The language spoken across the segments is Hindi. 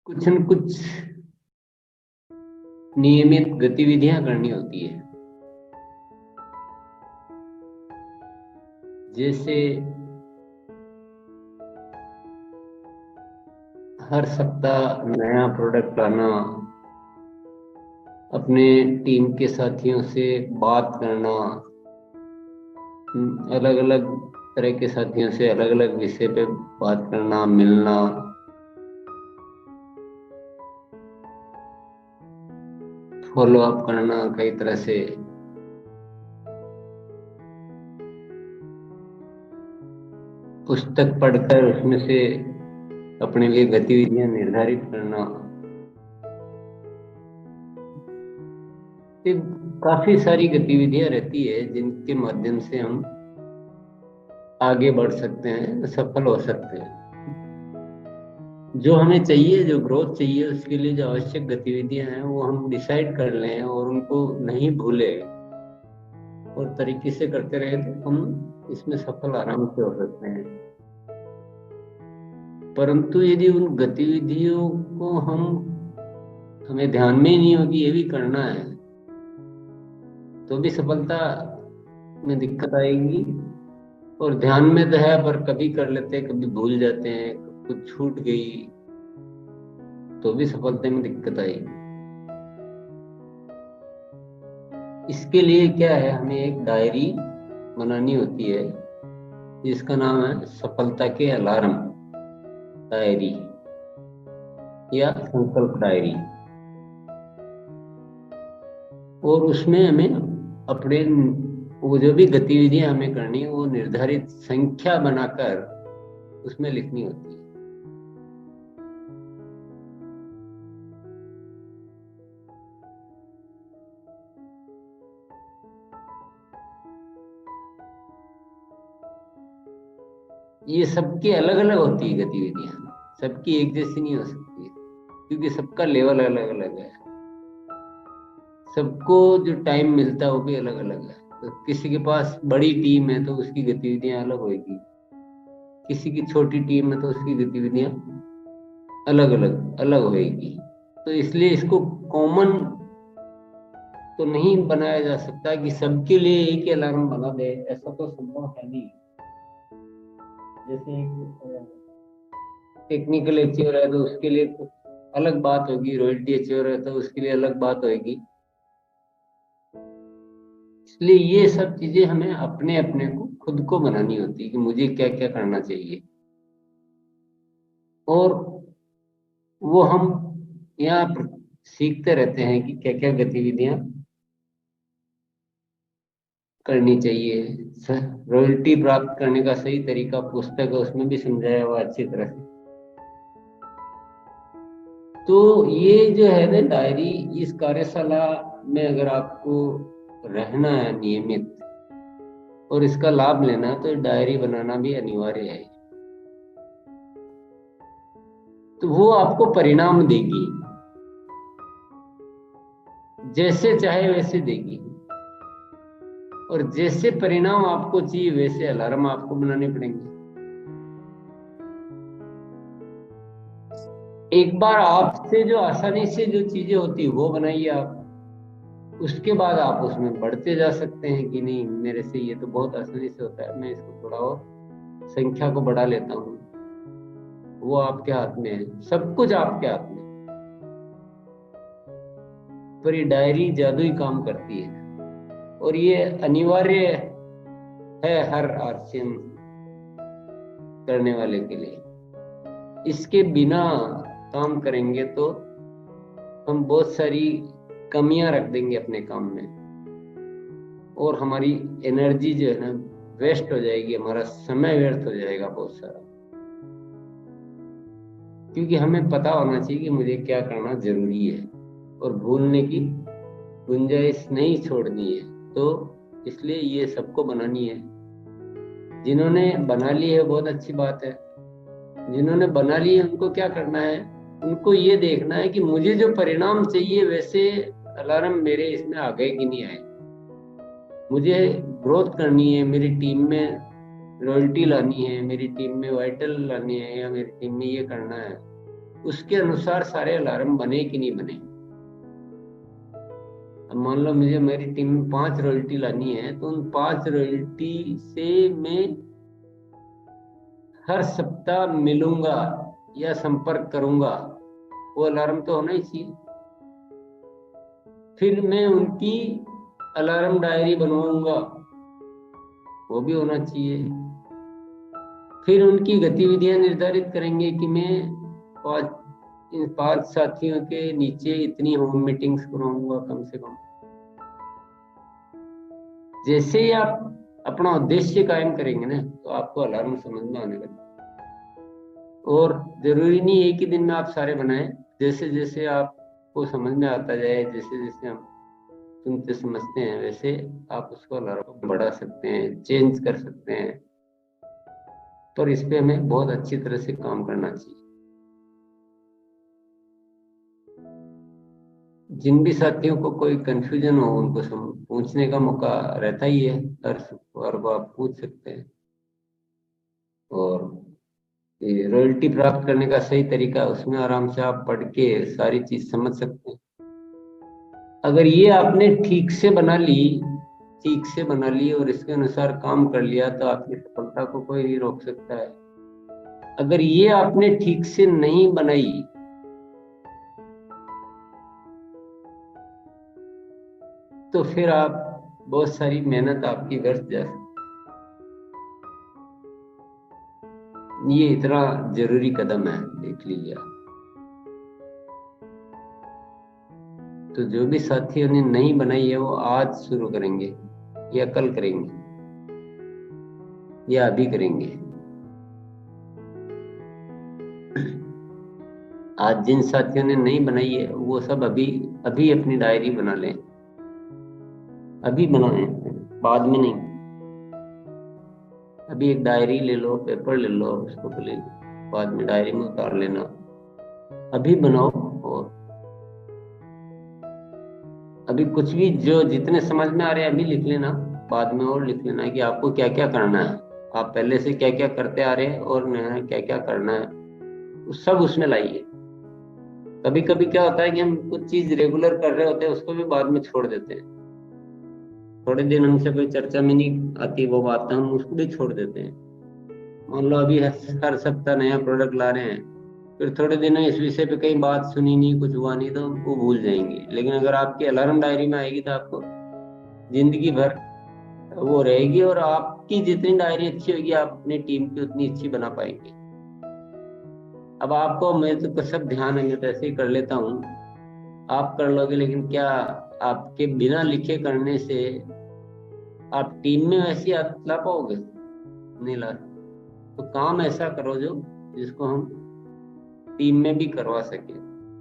कुछ न कुछ नियमित गतिविधियां करनी होती है। जैसे हर सप्ताह नया प्रोडक्ट लाना, अपने टीम के साथियों से बात करना, अलग अलग तरह के साथियों से अलग अलग विषय पे बात करना, मिलना, फॉलो अप करना, कई तरह से पुस्तक पढ़कर उसमें से अपने लिए गतिविधियां निर्धारित करना। ये काफी सारी गतिविधियां रहती है जिनके माध्यम से हम आगे बढ़ सकते हैं, सफल हो सकते हैं। जो हमें चाहिए, जो ग्रोथ चाहिए, उसके लिए जो आवश्यक गतिविधियां हैं वो हम डिसाइड कर लें और उनको नहीं भूले और तरीके से करते रहे तो हम इसमें सफल आराम से हो सकते हैं। परंतु यदि उन गतिविधियों को हमें ध्यान में ही नहीं होगी ये भी करना है, तो भी सफलता में दिक्कत आएगी। और ध्यान में तो है पर कभी कर लेते हैं, कभी भूल जाते हैं, कुछ छूट गई तो भी सफलता में दिक्कत आएगी। इसके लिए क्या है, हमें एक डायरी बनानी होती है जिसका नाम है सफलता के अलार्म डायरी या संकल्प डायरी। और उसमें हमें अपने वो जो भी गतिविधियां हमें करनी है वो निर्धारित संख्या बनाकर उसमें लिखनी होती है। ये सबकी अलग अलग होती है गतिविधियां, सबकी एक जैसी नहीं हो सकती है क्योंकि सबका लेवल अलग अलग है। सबको जो टाइम मिलता है वो भी अलग अलग है। तो किसी के पास बड़ी टीम है तो उसकी गतिविधियां अलग होगी, किसी की छोटी टीम है तो उसकी गतिविधियां अलग अलग अलग होगी। तो इसलिए इसको कॉमन तो नहीं बनाया जा सकता कि सबके लिए एक ही अलार्म बना दे, ऐसा तो संभव है नहीं। जैसे एक टेक्निकल अचीवर है तो उसके लिए कुछ अलग बात होगी, रॉयल्टी अचीवर है तो उसके लिए अलग बात होगी। इसलिए ये सब चीजें हमें अपने अपने को खुद को बनानी होती है कि मुझे क्या क्या करना चाहिए। और वो हम यहाँ सीखते रहते हैं कि क्या क्या गतिविधियां करनी चाहिए। रॉयल्टी प्राप्त करने का सही तरीका पुस्तक है, उसमें भी समझाया हुआ अच्छी तरह से। तो ये जो है ना डायरी, इस कार्यशाला में अगर आपको रहना है नियमित और इसका लाभ लेना है तो डायरी बनाना भी अनिवार्य है। तो वो आपको परिणाम देगी, जैसे चाहे वैसे देगी। और जैसे परिणाम आपको चाहिए वैसे अलार्म आपको बनाने पड़ेंगे। एक बार आपसे जो आसानी से जो चीजें होती है वो बनाइए आप, उसके बाद आप उसमें बढ़ते जा सकते हैं कि नहीं मेरे से ये तो बहुत आसानी से होता है, मैं इसको थोड़ा और संख्या को बढ़ा लेता हूँ। वो आपके हाथ में है, सब कुछ आपके हाथ में। पर ये डायरी जादुई काम करती है और ये अनिवार्य है हर आरसीएम करने वाले के लिए। इसके बिना काम करेंगे तो हम बहुत सारी कमियां रख देंगे अपने काम में और हमारी एनर्जी जो है ना वेस्ट हो जाएगी, हमारा समय व्यर्थ हो जाएगा बहुत सारा। क्योंकि हमें पता होना चाहिए कि मुझे क्या करना जरूरी है और भूलने की गुंजाइश नहीं छोड़नी है। तो इसलिए ये सबको बनानी है। जिन्होंने बना ली है बहुत अच्छी बात है, जिन्होंने बना ली है उनको क्या करना है, उनको ये देखना है कि मुझे जो परिणाम चाहिए वैसे अलार्म मेरे इसमें आ गए कि नहीं आए। मुझे ग्रोथ करनी है, मेरी टीम में रॉयल्टी लानी है, मेरी टीम में वाइटल लानी है, या मेरी टीम में ये करना है उसके अनुसार सारे अलार्म बने कि नहीं बने। अब मान लो मुझे मेरी टीम में 5 रॉयल्टी लानी है, तो उन 5 रॉयल्टी से मैं हर सप्ताह मिलूंगा या संपर्क करूंगा, वो अलार्म तो होना ही चाहिए। फिर मैं उनकी अलार्म डायरी बनवाऊंगा, वो भी होना चाहिए। फिर उनकी गतिविधियां निर्धारित करेंगे कि मैं इन 5 साथियों के नीचे इतनी होम मीटिंग्स कराऊंगा कम से कम। जैसे ही आप अपना उद्देश्य कायम करेंगे ना, तो आपको अलार्म समझ में आने लगेगा। और जरूरी नहीं एक ही दिन में आप सारे बनाएं, जैसे जैसे आपको समझ में आता जाए, जैसे जैसे हम सुनते समझते हैं, वैसे आप उसको अलार्म बढ़ा सकते हैं, चेंज कर सकते हैं। पर इस पे हमें बहुत अच्छी तरह से काम करना चाहिए। जिन भी साथियों को कोई कंफ्यूजन हो, उनको पूछने का मौका रहता ही है, हर को आप पूछ सकते हैं। और रॉयल्टी प्राप्त करने का सही तरीका, उसमें आराम से आप पढ़ के सारी चीज समझ सकते हैं। अगर ये आपने ठीक से बना ली और इसके अनुसार काम कर लिया, तो आपकी सफलता को कोई नहीं रोक सकता है। अगर ये आपने ठीक से नहीं बनाई, तो फिर आप बहुत सारी मेहनत आपकी व्यर्थ जा सकती। ये इतना जरूरी कदम है, देख लीजिए। तो जो भी साथियों ने नहीं बनाई है, वो आज शुरू करेंगे या कल करेंगे या अभी करेंगे। आज जिन साथियों ने नहीं बनाई है, वो सब अभी अभी अपनी डायरी बना लें, अभी बनाएं, बाद में नहीं। अभी एक डायरी ले लो, पेपर ले लो, उसको पहले बाद में डायरी में उतार लेना। अभी बनाओ, और अभी कुछ भी जो जितने समझ में आ रहे हैं अभी लिख लेना, बाद में और लिख लेना कि आपको क्या क्या करना है। आप पहले से क्या क्या करते आ रहे हैं और नया क्या क्या करना है, सब उसमें लाइए। कभी कभी क्या होता है कि हम कुछ चीज रेगुलर कर रहे होते हैं, उसको भी बाद में छोड़ देते हैं। थोड़े दिन हमसे कोई चर्चा में नहीं आती वो बात, हम उसको भी छोड़ देते हैं। मान लो अभी हर सप्ताह नया प्रोडक्ट ला रहे हैं, फिर थोड़े दिन इस विषय पे कहीं बात सुनी नहीं, कुछ हुआ नहीं, तो वो भूल जाएंगे। लेकिन अगर आपकी अलार्म डायरी में आएगी, तो आपको जिंदगी भर वो रहेगी, और आपकी जितनी डायरी अच्छी होगी, आप अपनी टीम की उतनी अच्छी बना पाएंगे। अब आपको, मैं तो सब ध्यान है, मैं तो ऐसे ही कर लेता हूँ, आप कर लोगे, लेकिन क्या आपके बिना लिखे करने से आप टीम में वैसी आदत ला पाओगे? नहीं ला। तो काम ऐसा करो जो जिसको हम टीम में भी करवा सके।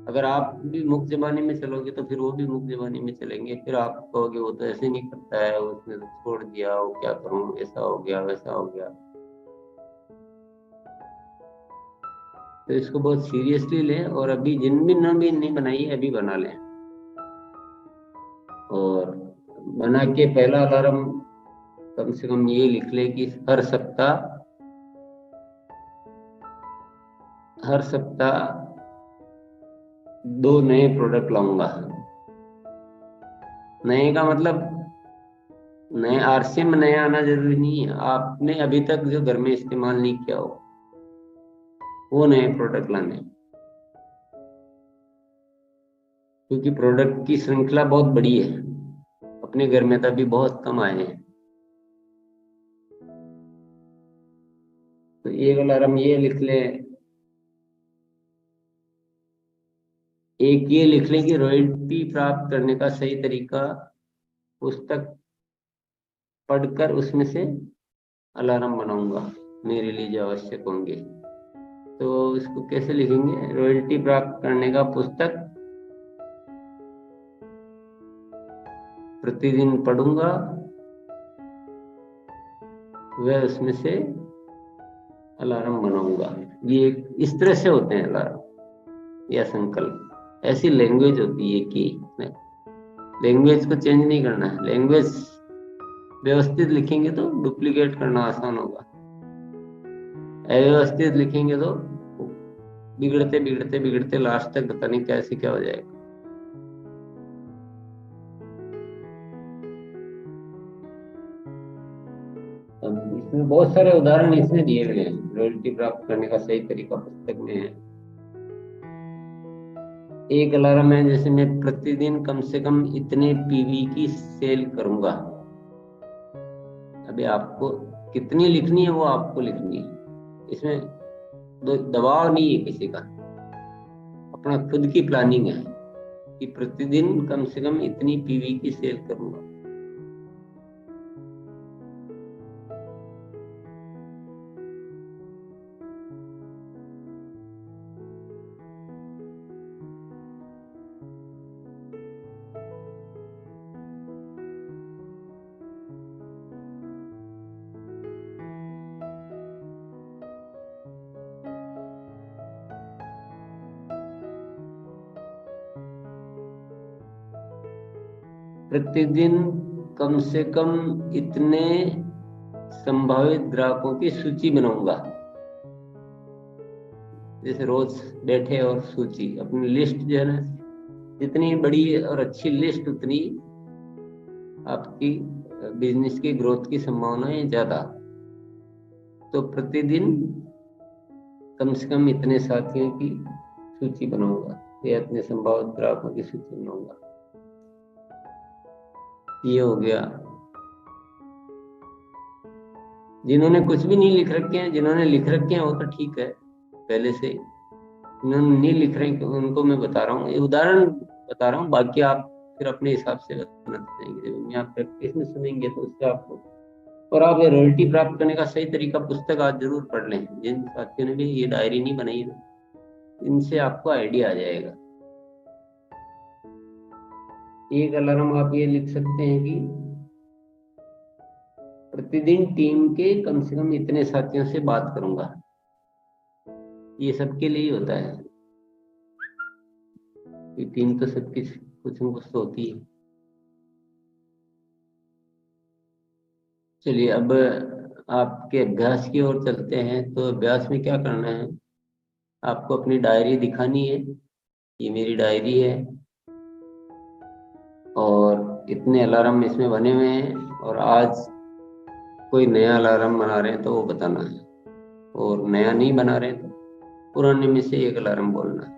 अगर आप भी मुक्त जबानी में चलोगे, तो फिर वो भी मुक्त जबानी में चलेंगे। फिर आप कहोगे वो तो ऐसे नहीं करता है, उसने तो छोड़ दिया, वो क्या करूं, ऐसा हो गया वैसा हो गया। तो इसको बहुत सीरियसली लें, और अभी जिन भी नहीं बनाई है, अभी बना लें। और बना के पहला अलार्म कम से कम ये लिख ले कि हर सप्ताह 2 नए प्रोडक्ट लाऊंगा। नए का मतलब नए आरसी में नया आना जरूरी नहीं है, आपने अभी तक जो घर में इस्तेमाल नहीं किया हो, वो नए प्रोडक्ट लाने। क्योंकि प्रोडक्ट की श्रृंखला बहुत बड़ी है, अपने घर में तो अभी बहुत कम आए हैं। तो एक अलार्म ये लिख ले, एक ये लिख ले कि रॉयल्टी प्राप्त करने का सही तरीका, पुस्तक पढ़कर उसमें से अलार्म बनाऊंगा मेरे लिए जो आवश्यक होंगे। तो इसको कैसे लिखेंगे? रॉयल्टी प्राप्त करने का पुस्तक प्रतिदिन पढ़ूंगा, वह उसमें से अलार्म बनाऊंगा। ये इस तरह से होते हैं अलार्म या संकल्प। ऐसी लैंग्वेज होती है कि लैंग्वेज को चेंज नहीं करना है। लैंग्वेज व्यवस्थित लिखेंगे तो डुप्लीकेट करना आसान होगा, अव्यवस्थित लिखेंगे तो बिगड़ते बिगड़ते बिगड़ते लास्ट तक पता नहीं कैसे क्या हो जाएगा। अब इसमें बहुत सारे उदाहरण इसमें दिए हुए हैं, रॉयल्टी प्राप्त करने का सही तरीका पुस्तक में है। एक अलार्म है, जैसे मैं प्रतिदिन कम से कम इतने पीवी की सेल करूंगा। अभी आपको कितनी लिखनी है वो आपको लिखनी है, इसमें दबाव नहीं है किसी का, अपना खुद की प्लानिंग है कि प्रतिदिन कम से कम इतनी पीवी की सेल करूंगा। प्रतिदिन कम से कम इतने संभावित ग्राहकों की सूची बनाऊंगा। जैसे रोज बैठे और सूची, अपनी लिस्ट जो है ना, जितनी बड़ी और अच्छी लिस्ट उतनी आपकी बिजनेस की ग्रोथ की संभावनाएं ज्यादा। तो प्रतिदिन कम से कम इतने साथियों की सूची बनाऊंगा या इतने संभावित ग्राहकों की सूची बनाऊंगा। ये हो गया। जिन्होंने कुछ भी नहीं लिख रखे हैं, जिन्होंने लिख रखे हैं वो तो ठीक है पहले से, जिन्होंने नहीं लिख रहे हैं उनको मैं बता रहा हूँ, ये उदाहरण बता रहा हूँ, बाकी आप फिर अपने हिसाब से बनाते जाएंगे। जब आप प्रैक्टिस में सुनेंगे तो उससे आपको, और आप ये रॉयल्टी प्राप्त करने का सही तरीका पुस्तक आज जरूर पढ़ लें। जिन साथियों ने भी ये डायरी नहीं बनाई है, इनसे आपको आइडिया आ जाएगा। एक अलार्म आप ये लिख सकते हैं कि प्रतिदिन टीम के कम से कम इतने साथियों से बात करूंगा। ये सबके लिए ही होता है, कि टीम तो सबकी कुछ न कुछ तो होती है। चलिए अब आपके अभ्यास की ओर चलते हैं। तो अभ्यास में क्या करना है, आपको अपनी डायरी दिखानी है। ये मेरी डायरी है और इतने अलार्म इसमें बने हुए हैं, और आज कोई नया अलार्म बना रहे हैं तो वो बताना है, और नया नहीं बना रहे तो पुराने में से एक अलार्म बोलना है।